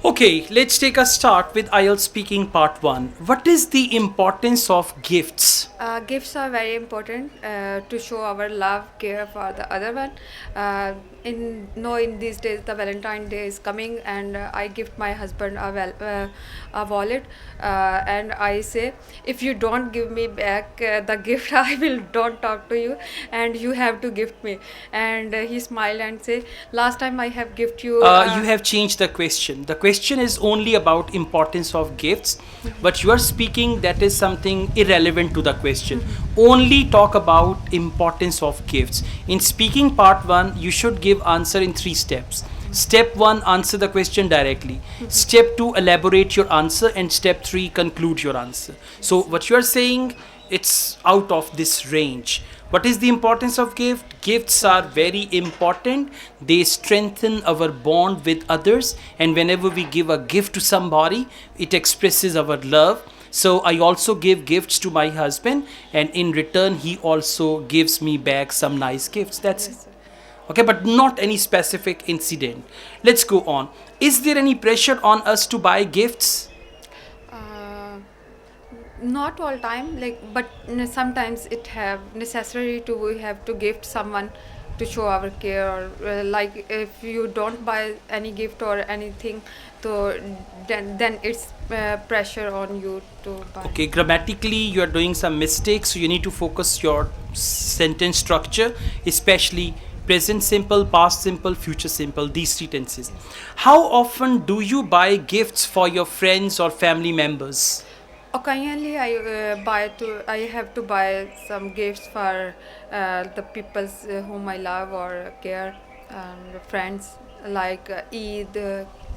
Okay, let's take a start with IELTS speaking part 1. What is the importance of gifts? Gifts are very important to show our love, care for the other one. In these days, the Valentine Day is coming, and I gift my husband a wallet, and I say, if you don't give me back the gift, I will don't talk to you, and you have to gift me. And he smiled and say, last time I have gift you. You have changed the question. The question is only about importance of gifts, but you are speaking that is something irrelevant to the question. Only talk about importance of gifts. In speaking part 1, you should give answer in 3 steps. Step 1, answer the question directly. Step 2, elaborate your answer, and step 3, conclude your answer. So what you are saying, it's out of this range. What is the importance of gift? Gifts are very important. They strengthen our bond with others, and whenever we give a gift to somebody, it expresses our love. So I also give gifts to my husband, and in return he also gives me back some nice gifts. That's it. Yes, sir. Okay, but not any specific incident. Let's go on. Is there any pressure on us to buy gifts? Uh, Not all time, but sometimes it have necessary to we have to gift someone to show our care, or like if you don't buy any gift or anything, so then it's pressure on you to buy. Okay, grammatically you are doing some mistakes, so you need to focus your sentence structure, especially present simple, past simple, future simple, these 3 tenses. How often do you buy gifts for your friends or family members? Occasionally, I have to buy some gifts for the people whom I love or care, and friends, like Eid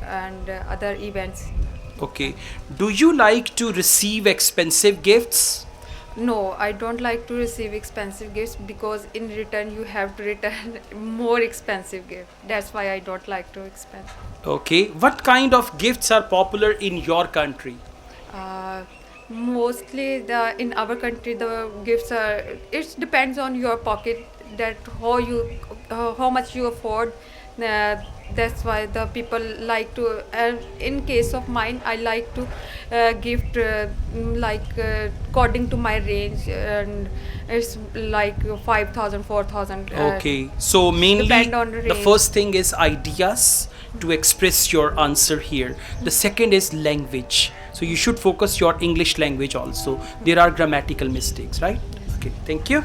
and other events. Okay, do you like to receive expensive gifts? No, I don't like to receive expensive gifts because in return you have to return more expensive gift. That's why I don't like to expensive. Okay, what kind of gifts are popular in your country? Uh, Mostly in our country the gifts are, it depends on your pocket, that how much you afford. That's why the people like to, in case of mine, I like to gift according to my range, and it's like 5,000, 4,000. Okay, so mainly Depend on the the range. first thing is ideas to express your answer here. The second is language. So you should focus your English language also. There are grammatical mistakes, right? Okay, thank you.